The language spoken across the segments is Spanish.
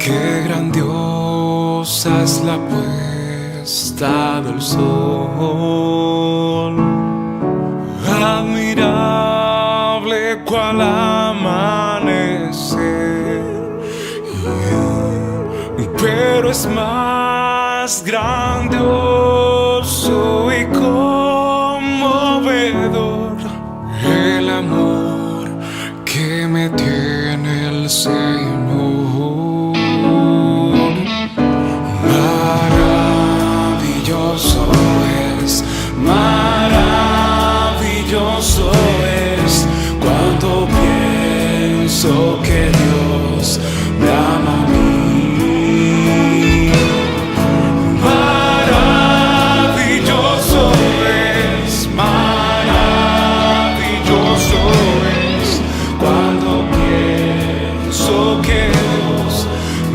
Qué grandiosa es la puesta del sol, admirable cual amanecer, pero es más grandioso y conmovedor el amor que me tiene el Señor. Maravilloso es cuando pienso que Dios me ama a mí. Maravilloso es cuando pienso que Dios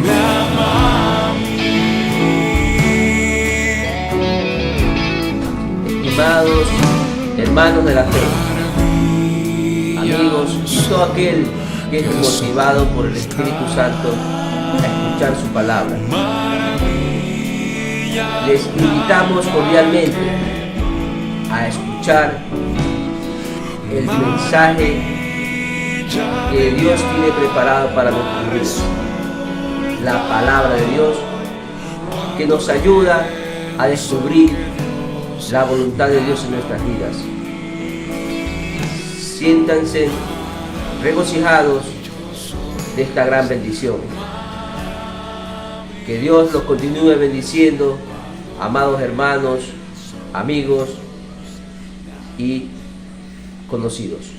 me ama a mí. Amados hermanos de la fe, amigos y todo aquel que es motivado por el Espíritu Santo a escuchar su palabra, les invitamos cordialmente a escuchar el mensaje que Dios tiene preparado para nuestros vidas, la palabra de Dios que nos ayuda a descubrir la voluntad de Dios en nuestras vidas. Siéntanse regocijados de esta gran bendición. Que Dios los continúe bendiciendo, amados hermanos, amigos y conocidos.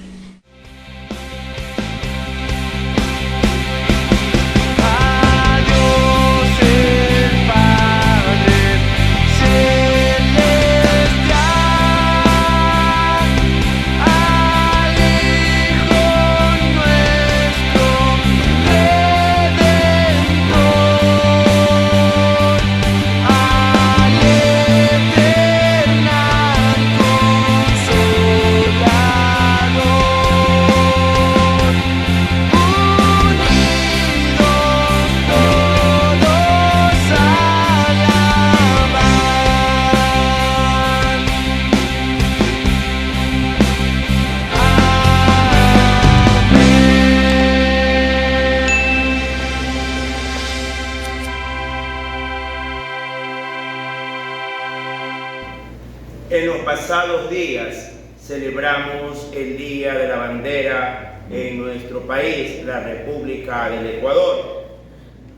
En los pasados días celebramos el Día de la Bandera en nuestro país, la República del Ecuador.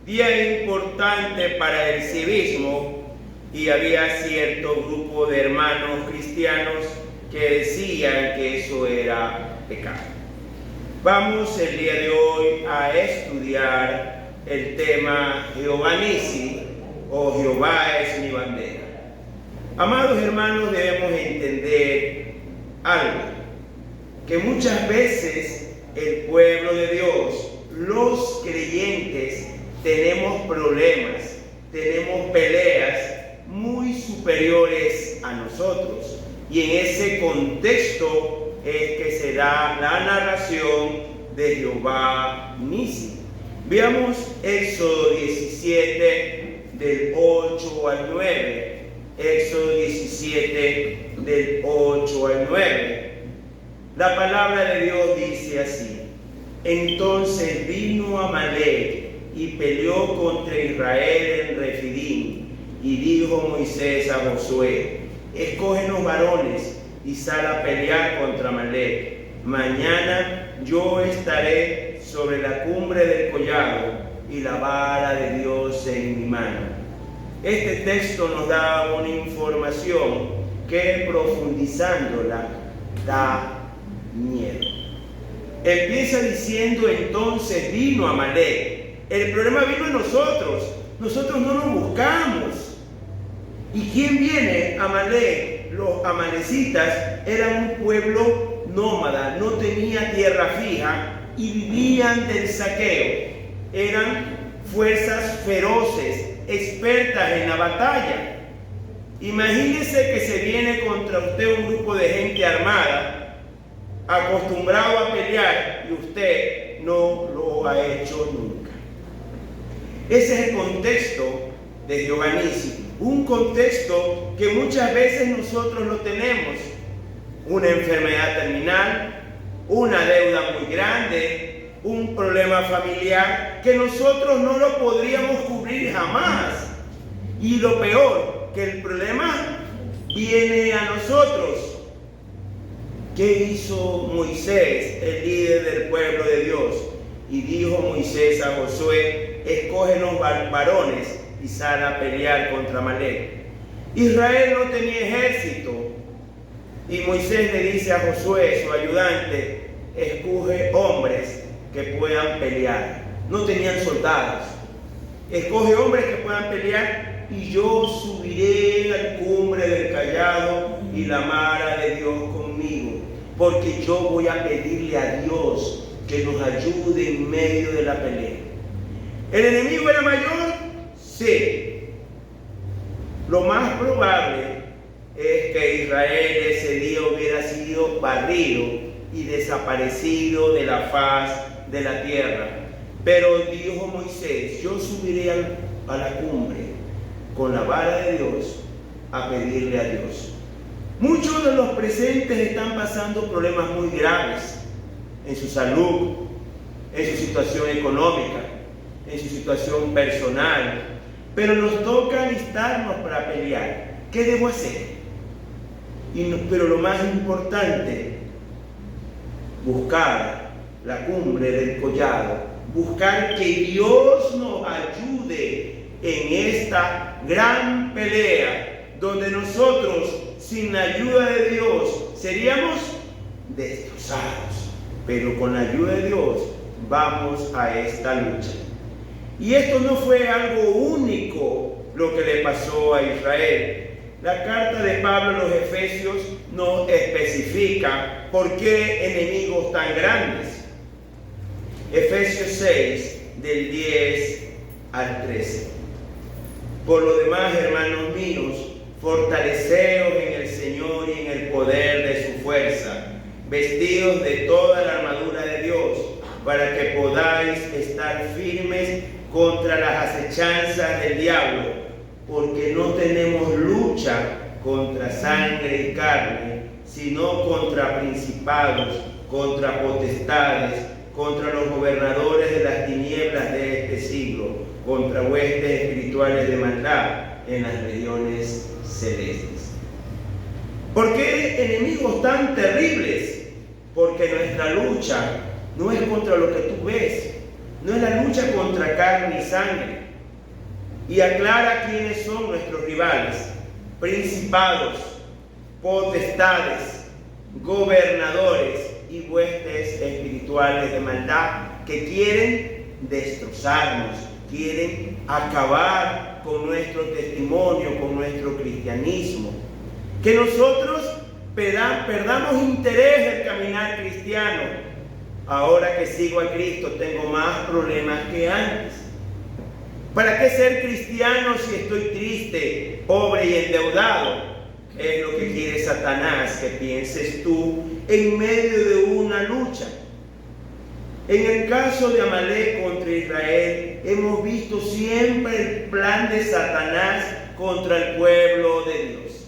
Día importante para el civismo, y había cierto grupo de hermanos cristianos que decían que eso era pecado. Vamos el día de hoy a estudiar el tema Jehová Nissi, o Jehová es mi bandera. Amados hermanos, debemos entender algo, que muchas veces el pueblo de Dios, los creyentes, tenemos problemas, tenemos peleas muy superiores a nosotros, y en ese contexto es que se da la narración de Jehová Nissi. Veamos Éxodo 17 del 8 al 9. Éxodo 17 del 8 al 9. La palabra de Dios dice así: entonces vino Amalek y peleó contra Israel en Refidim, y dijo Moisés a Josué: escógenos varones y sal a pelear contra Amalek. Mañana yo estaré sobre la cumbre del collado y la vara de Dios en mi mano. Este texto nos da una información que, profundizándola, da miedo. Empieza diciendo: entonces vino Amalek. El problema vino en nosotros. Nosotros no lo buscamos. ¿Y quién viene? Amalek. Los amalecitas eran un pueblo nómada, no tenía tierra fija y vivían del saqueo. Eran fuerzas feroces, expertas en la batalla. Imagínese que se viene contra usted un grupo de gente armada, acostumbrado a pelear, y usted no lo ha hecho nunca. Ese es el contexto de Jehová Nissi, un contexto que muchas veces nosotros lo tenemos. Una enfermedad terminal, una deuda muy grande, un problema familiar que nosotros no lo podríamos cubrir jamás. Y lo peor, que el problema viene a nosotros. ¿Qué hizo Moisés, el líder del pueblo de Dios? Y dijo Moisés a Josué: escógenos varones y sal a pelear contra Amalek. Israel no tenía ejército. Y Moisés le dice a Josué, su ayudante: escoge hombres que puedan pelear. No tenían soldados. Escoge hombres que puedan pelear y yo subiré a la cumbre del Collado y la vara de Dios conmigo. Porque yo voy a pedirle a Dios que nos ayude en medio de la pelea. ¿El enemigo era mayor? Sí. Lo más probable es que Israel ese día hubiera sido barrido y desaparecido de la faz de la tierra. Pero dijo Moisés: yo subiré a la cumbre con la vara de Dios a pedirle a Dios. Muchos de los presentes están pasando problemas muy graves en su salud, en su situación económica, en su situación personal, pero nos toca alistarnos para pelear. ¿Qué debo hacer? Pero lo más importante, buscar la cumbre del collado, buscar que Dios nos ayude en esta gran pelea, donde nosotros, sin la ayuda de Dios, seríamos destrozados. Pero con la ayuda de Dios vamos a esta lucha. Y esto no fue algo único lo que le pasó a Israel. La carta de Pablo a los Efesios nos especifica por qué enemigos tan grandes. Efesios 6, del 10 al 13. Por lo demás, hermanos míos, fortaleceos en el Señor y en el poder de su fuerza, vestidos de toda la armadura de Dios, para que podáis estar firmes contra las acechanzas del diablo, porque no tenemos lucha contra sangre y carne, sino contra principados, contra potestades, contra los gobernadores de las tinieblas de este siglo, contra huestes espirituales de maldad en las regiones celestes. ¿Por qué enemigos tan terribles? Porque nuestra lucha no es contra lo que tú ves, no es la lucha contra carne y sangre. Y aclara quiénes son nuestros rivales: principados, potestades, gobernadores y huestes espirituales de maldad que quieren destrozarnos, quieren acabar con nuestro testimonio, con nuestro cristianismo. Que nosotros perdamos interés en caminar cristiano. Ahora que sigo a Cristo tengo más problemas que antes. ¿Para qué ser cristiano si estoy triste, pobre y endeudado? Es lo que quiere Satanás, que pienses tú en medio de una lucha. En el caso de Amalek contra Israel, hemos visto siempre el plan de Satanás contra el pueblo de Dios.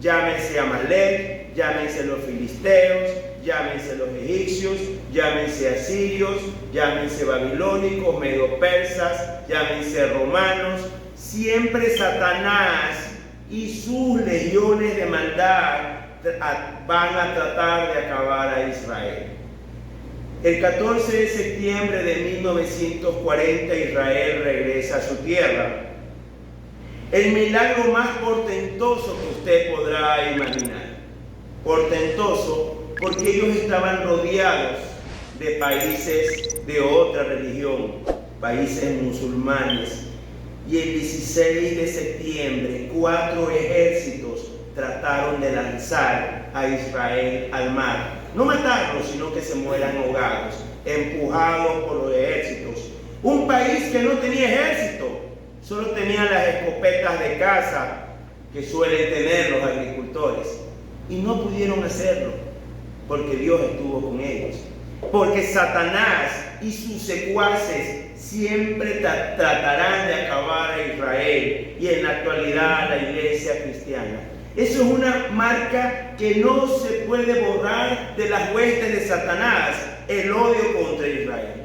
Llámense Amalek, llámense los filisteos, llámense los egipcios, llámense asirios, llámense babilónicos, medo-persas, llámense romanos. Siempre Satanás y sus legiones de maldad van a tratar de acabar a Israel. El 14 de septiembre de 1940 Israel regresa a su tierra. El milagro más portentoso que usted podrá imaginar. Portentoso porque ellos estaban rodeados de países de otra religión, países musulmanes. Y el 16 de septiembre, 4 ejércitos trataron de lanzar a Israel al mar. No matarlos, sino que se mueran ahogados, empujados por los ejércitos. Un país que no tenía ejército, solo tenía las escopetas de caza que suelen tener los agricultores. Y no pudieron hacerlo, porque Dios estuvo con ellos. Porque Satanás y sus secuaces siempre tratarán de acabar a Israel y en la actualidad a la iglesia cristiana. Eso es una marca que no se puede borrar de las huestes de Satanás, el odio contra Israel.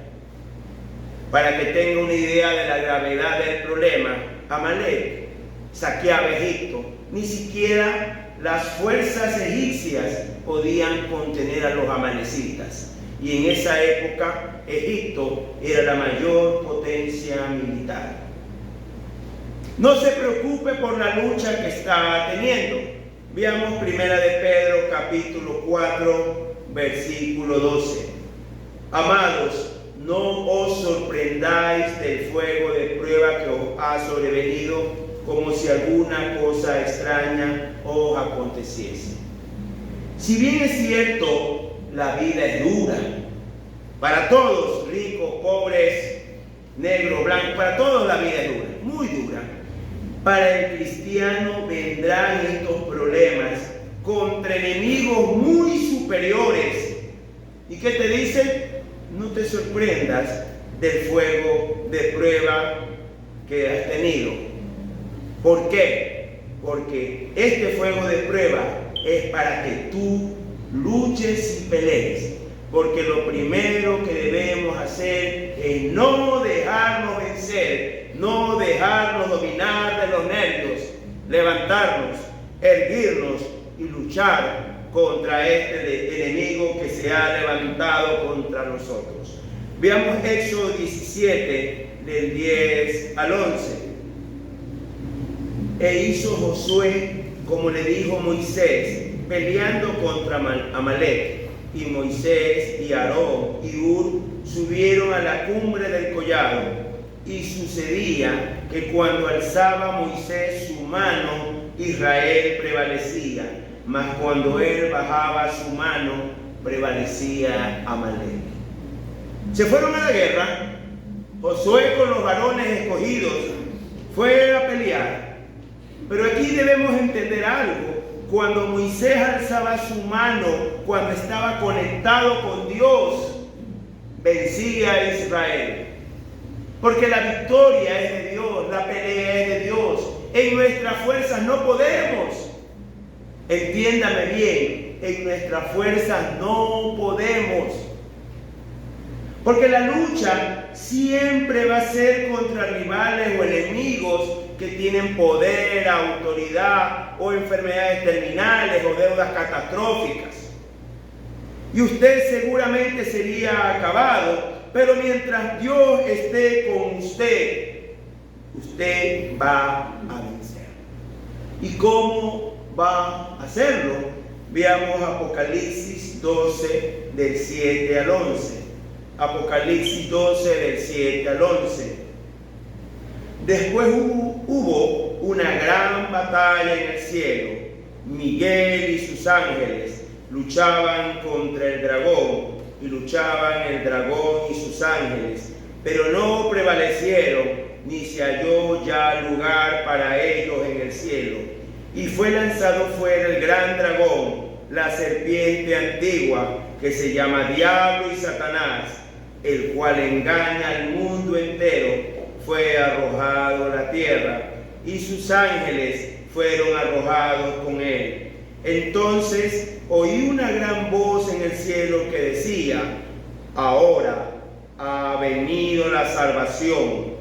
Para que tenga una idea de la gravedad del problema, Amalek saqueaba Egipto. Ni siquiera las fuerzas egipcias podían contener a los amalecitas. Y en esa época, Egipto era la mayor potencia militar. No se preocupe por la lucha que está teniendo. Veamos 1 de Pedro, capítulo 4, versículo 12. Amados, no os sorprendáis del fuego de prueba que os ha sobrevenido, como si alguna cosa extraña os aconteciese. Si bien es cierto, la vida es dura, para todos, ricos, pobres, negros, blancos, para todos la vida es dura, muy dura. Para el cristiano vendrán estos problemas contra enemigos muy superiores. ¿Y qué te dice? No te sorprendas del fuego de prueba que has tenido. ¿Por qué? Porque este fuego de prueba es para que tú luches y pelees. Porque lo primero que debemos hacer es no dejarnos vencer, no dejarnos dominar de los nervios, levantarnos, erguirnos y luchar contra este enemigo que se ha levantado contra nosotros. Veamos Éxodo 17, del 10 al 11. E hizo Josué como le dijo Moisés, peleando contra Amalek. Y Moisés y Aarón y Hur subieron a la cumbre del collado. Y sucedía que cuando alzaba Moisés su mano, Israel prevalecía, mas cuando él bajaba su mano, prevalecía Amalek. Se fueron a la guerra. Josué con los varones escogidos fue a pelear. Pero aquí debemos entender algo. Cuando Moisés alzaba su mano, cuando estaba conectado con Dios, vencía a Israel. Porque la victoria es de Dios, la pelea es de Dios. En nuestras fuerzas no podemos. Entiéndame bien, en nuestras fuerzas no podemos. Porque la lucha siempre va a ser contra rivales o enemigos que tienen poder, autoridad o enfermedades terminales o deudas catastróficas. Y usted seguramente sería acabado, pero mientras Dios esté con usted, usted va a vencer. ¿Y cómo va a hacerlo? Veamos Apocalipsis 12, del 7 al 11. Apocalipsis 12, del 7 al 11. Después hubo una gran batalla en el cielo. Miguel y sus ángeles luchaban contra el dragón, y luchaban el dragón y sus ángeles, pero no prevalecieron, ni se halló ya lugar para ellos en el cielo. Y fue lanzado fuera el gran dragón, la serpiente antigua, que se llama Diablo y Satanás, el cual engaña al mundo entero. Fue arrojado a la tierra, y sus ángeles fueron arrojados con él. Entonces oí una gran voz en el cielo que decía: ahora ha venido la salvación,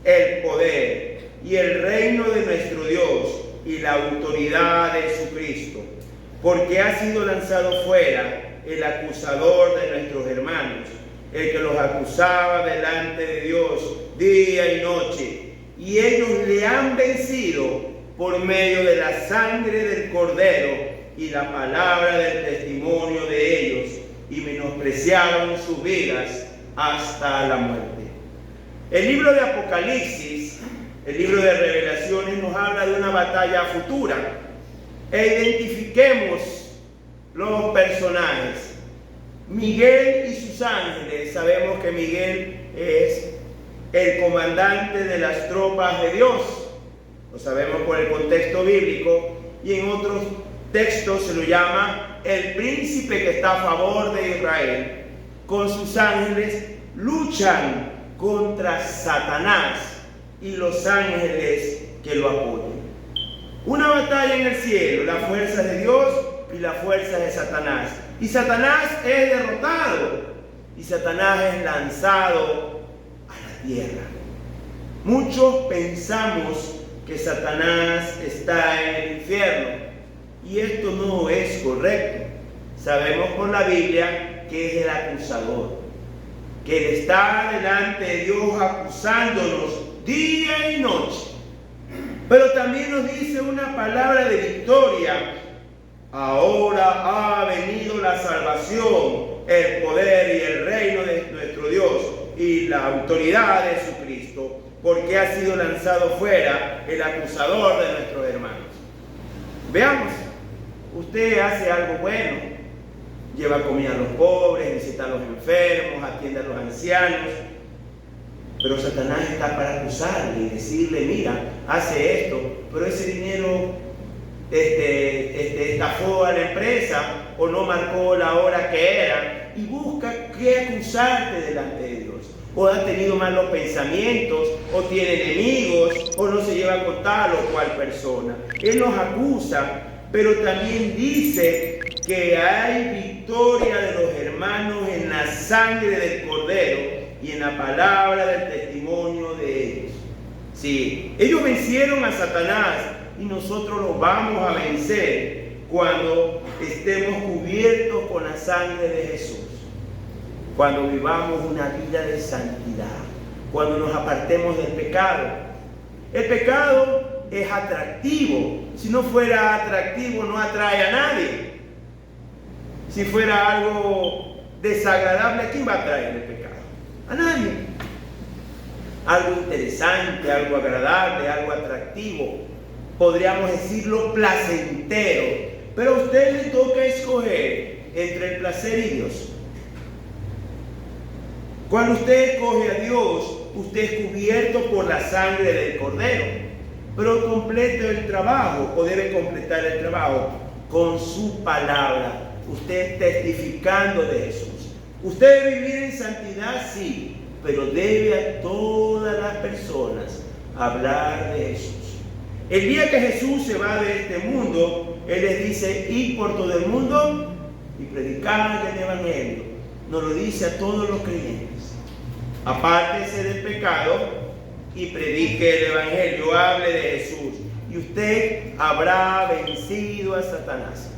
el poder y el reino de nuestro Dios y la autoridad de Jesucristo, porque ha sido lanzado fuera el acusador de nuestros hermanos, el que los acusaba delante de Dios día y noche, y ellos le han vencido por medio de la sangre del Cordero y la palabra del testimonio de ellos, y menospreciaron sus vidas hasta la muerte. El libro de Apocalipsis, el libro de Revelaciones, nos habla de una batalla futura. Identifiquemos los personajes. Miguel y sus ángeles. Sabemos que Miguel es el comandante de las tropas de Dios. Lo sabemos por el contexto bíblico, y en otros textos se lo llama el príncipe que está a favor de Israel. Con sus ángeles luchan contra Satanás y los ángeles que lo apoyan. Una batalla en el cielo, las fuerzas de Dios y las fuerzas de Satanás. Y Satanás es derrotado y Satanás es lanzado a la tierra. Muchos pensamos que Satanás está en el infierno y esto no es correcto. Sabemos por la Biblia que es el acusador, que él está delante de Dios acusándonos día y noche. Pero también nos dice una palabra de victoria. Ahora ha venido la salvación, el poder y el reino de nuestro Dios y la autoridad de Jesucristo, porque ha sido lanzado fuera el acusador de nuestros hermanos. Veamos, usted hace algo bueno, lleva comida a los pobres, visita a los enfermos, atiende a los ancianos, pero Satanás está para acusarle y decirle, mira, hace esto, pero ese dinero estafó a la empresa o no marcó la hora que era, y busca qué acusarte delante de Dios. O ha tenido malos pensamientos, o tiene enemigos, o no se lleva con tal o cual persona. Él nos acusa, pero también dice que hay victoria de los hermanos en la sangre del Cordero y en la palabra del testimonio de ellos. Sí, ellos vencieron a Satanás y nosotros los vamos a vencer cuando estemos cubiertos con la sangre de Jesús. Cuando vivamos una vida de santidad, cuando nos apartemos del pecado. El pecado es atractivo. Si no fuera atractivo, no atrae a nadie. Si fuera algo desagradable, ¿a quién va a atraer el pecado? A nadie. Algo interesante, algo agradable, algo atractivo, podríamos decirlo placentero, pero a usted le toca escoger entre el placer y Dios. Cuando usted escoge a Dios, usted es cubierto por la sangre del Cordero, pero completa el trabajo, o debe completar el trabajo con su palabra, usted testificando de Jesús. Usted debe vivir en santidad, sí, pero debe a todas las personas hablar de Jesús. El día que Jesús se va de este mundo, Él les dice, id por todo el mundo y predicad el Evangelio. Nos lo dice a todos los creyentes. Apártese del pecado y predique el Evangelio, hable de Jesús, y usted habrá vencido a Satanás.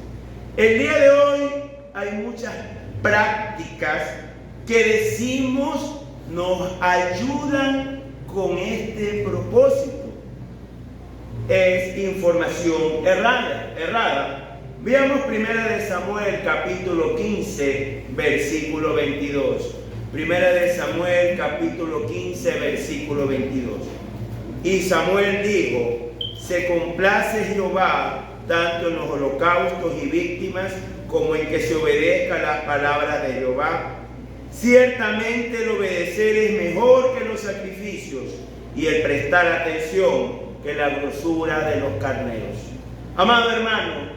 El día de hoy hay muchas prácticas que decimos nos ayudan con este propósito. Es información errada. Veamos 1 Samuel capítulo 15, versículo 22. 1 Samuel capítulo 15, versículo 22. Y Samuel dijo, se complace Jehová tanto en los holocaustos y víctimas como en que se obedezca las palabras de Jehová. Ciertamente el obedecer es mejor que los sacrificios y el prestar atención que la grosura de los carneros. Amado hermano,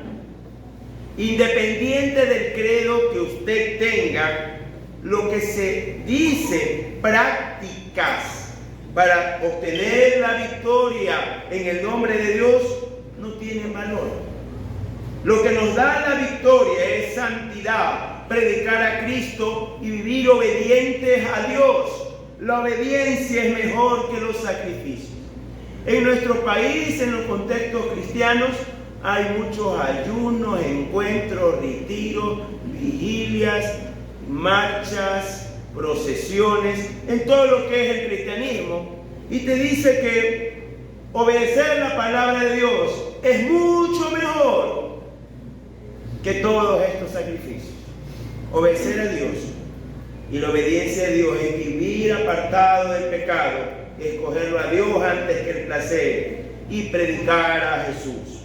independiente del credo que usted tenga, lo que se dice prácticas para obtener la victoria en el nombre de Dios no tiene valor. Lo que nos da la victoria es santidad, predicar a Cristo y vivir obedientes a Dios. La obediencia es mejor que los sacrificios. En nuestro país, en los contextos cristianos, hay muchos ayunos, encuentros, retiros, vigilias, marchas, procesiones, en todo lo que es el cristianismo. Y te dice que obedecer la palabra de Dios es mucho mejor que todos estos sacrificios. Obedecer a Dios. Y la obediencia a Dios es vivir apartado del pecado, escogerlo a Dios antes que el placer y predicar a Jesús.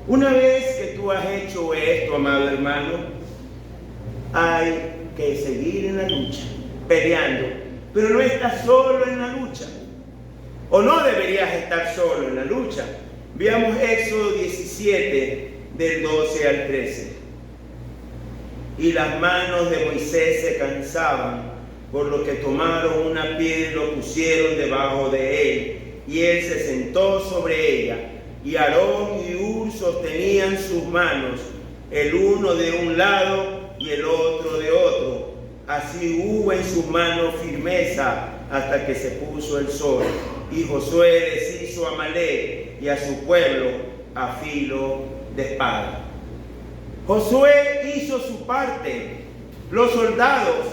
Una vez que tú has hecho esto, amado hermano, hay que seguir en la lucha, peleando, pero no estás solo en la lucha, o no deberías estar solo en la lucha. Veamos Éxodo 17, del 12 al 13. Y las manos de Moisés se cansaban por lo que tomaron una piedra y lo pusieron debajo de él, y él se sentó sobre ella, y Aarón y Hur sostenían sus manos, el uno de un lado y el otro de otro. Así hubo en sus manos firmeza hasta que se puso el sol. Y Josué deshizo a Amalek y a su pueblo a filo de espada. Josué hizo su parte. Los soldados,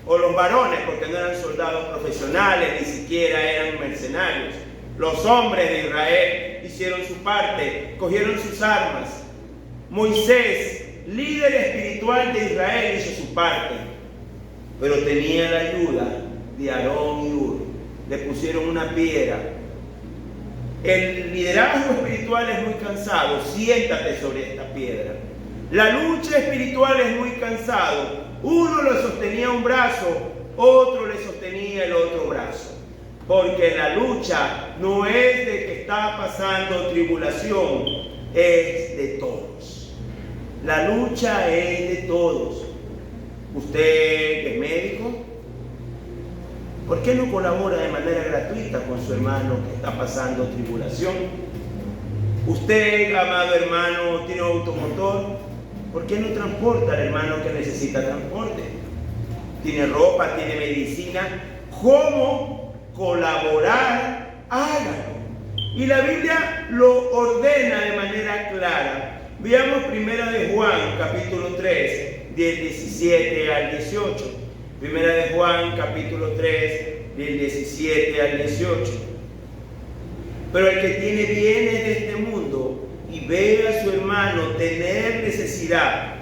o los varones, porque no eran soldados profesionales, ni siquiera eran mercenarios, los hombres de Israel hicieron su parte, cogieron sus armas. Moisés, líder espiritual de Israel, hizo su parte, pero tenía la ayuda de Aarón y Hur. Le pusieron una piedra. El liderazgo espiritual es muy cansado. Siéntate sobre esta piedra. La lucha espiritual es muy cansado. Uno le sostenía un brazo, otro le sostenía el otro brazo. Porque la lucha no es de que está pasando tribulación, es de todos. La lucha es de todos. Usted es médico, ¿por qué no colabora de manera gratuita con su hermano que está pasando tribulación? Usted, amado hermano, tiene automotor, ¿por qué no transporta al hermano que necesita transporte? Tiene ropa, tiene medicina. ¿Cómo colaborar? Hágalo. Y la Biblia lo ordena de manera clara. Veamos 1 de Juan, capítulo 3, del 17 al 18. 1 de Juan, capítulo 3, del 17 al 18. Pero el que tiene bienes de este mundo y ve a su hermano tener necesidad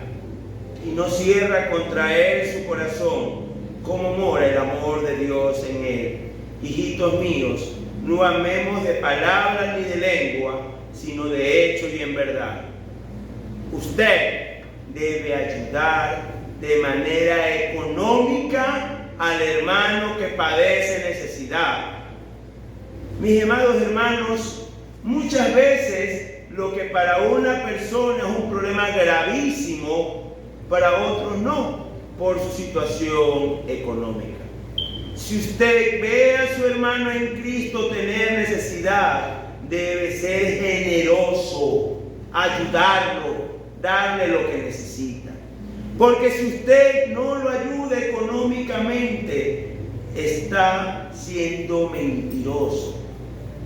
y no cierra contra él su corazón, ¿cómo mora el amor de Dios en él? Hijitos míos, no amemos de palabras ni de lengua, sino de hecho y en verdad. Usted debe ayudar de manera económica al hermano que padece necesidad. Mis amados hermanos, muchas veces lo que para una persona es un problema gravísimo, para otros no, por su situación económica. Si usted ve a su hermano en Cristo tener necesidad, debe ser generoso, ayudarlo, darle lo que necesita. Porque si usted no lo ayuda económicamente, está siendo mentiroso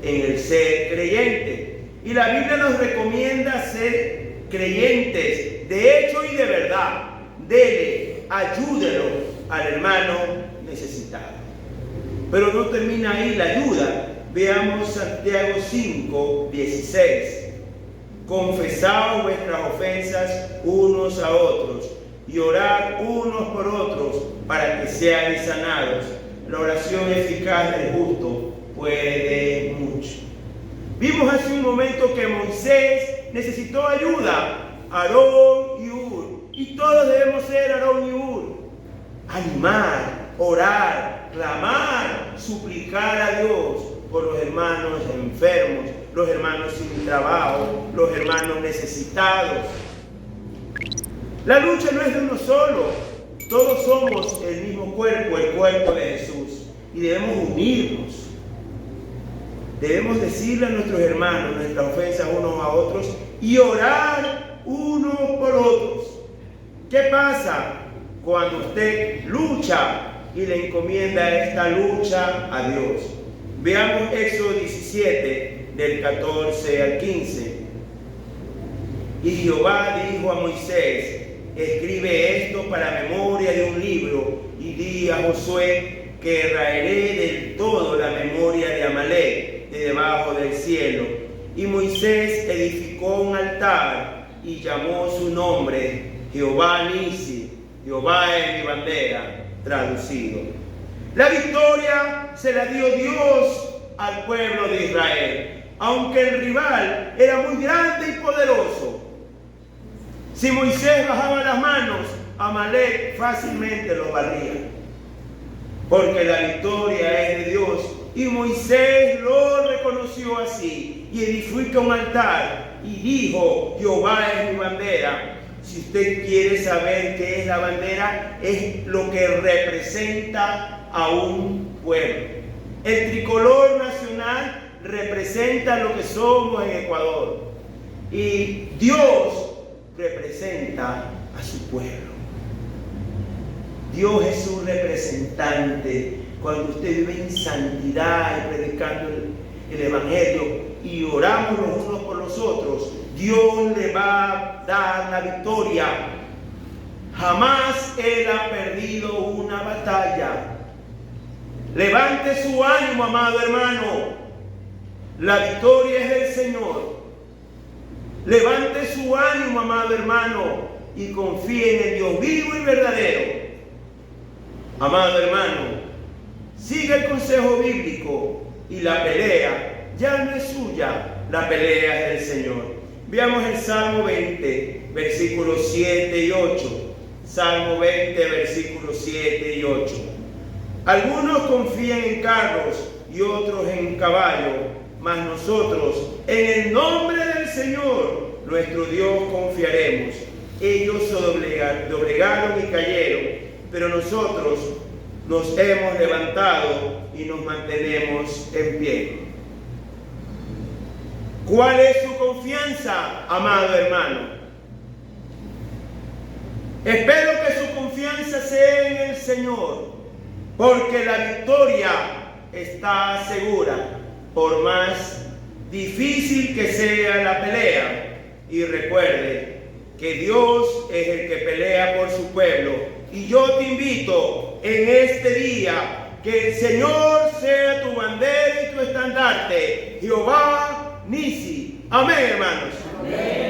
en el ser creyente. Y la Biblia nos recomienda ser creyentes de hecho y de verdad. Dele, ayúdelo al hermano necesitado. Pero no termina ahí la ayuda. Veamos Santiago 5, 16. Confesaos vuestras ofensas unos a otros y orad unos por otros para que seáis sanados. La oración eficaz del justo puede mucho. Vimos hace un momento que Moisés necesitó ayuda, Aarón y Hur, y todos debemos ser Aarón y Hur. Animar, orar, clamar, suplicar a Dios por los hermanos enfermos, los hermanos sin trabajo, los hermanos necesitados. La lucha no es de uno solo, todos somos el mismo cuerpo, el cuerpo de Jesús, y debemos unirnos. Debemos decirle a nuestros hermanos nuestras ofensas unos a otros y orar unos por otros. ¿Qué pasa cuando usted lucha y le encomienda esta lucha a Dios? Veamos Éxodo 17, del 14 al 15. Y Jehová dijo a Moisés: escribe esto para memoria de un libro, y di a Josué que raeré del todo la memoria de Amalek de debajo del cielo. Y Moisés edificó un altar y llamó su nombre Jehová Nisi, Jehová es mi bandera, traducido. La victoria se la dio Dios al pueblo de Israel, aunque el rival era muy grande y poderoso. Si Moisés bajaba las manos, Amalek fácilmente lo barría, porque la victoria es de Dios. Y Moisés lo reconoció así y edificó un altar y dijo: Jehová es mi bandera. Si usted quiere saber qué es la bandera, es lo que representa a un pueblo. El tricolor nacional representa lo que somos en Ecuador. Y Dios representa a su pueblo. Dios es su representante. Cuando usted vive en santidad y predicando el Evangelio y oramos los unos por los otros, Dios le va a dar la victoria. Jamás Él ha perdido una batalla. Levante su ánimo, amado hermano. La victoria es del Señor. Levante su ánimo, amado hermano, y confíe en el Dios vivo y verdadero. Amado hermano, siga el consejo bíblico y la pelea ya no es suya, la pelea es del Señor. Veamos el Salmo 20, versículos 7 y 8. Salmo 20, versículos 7 y 8. Algunos confían en carros y otros en caballos, mas nosotros en el nombre del Señor, nuestro Dios, confiaremos. Ellos se doblegaron y cayeron, pero nosotros nos hemos levantado y nos mantenemos en pie. ¿Cuál es su confianza, amado hermano? Espero que su confianza sea en el Señor, porque la victoria está segura, por más difícil que sea la pelea. Y recuerde que Dios es el que pelea por su pueblo. Y yo te invito en este día que el Señor sea tu bandera y tu estandarte. Jehová Nisi. Amén, hermanos. Amén.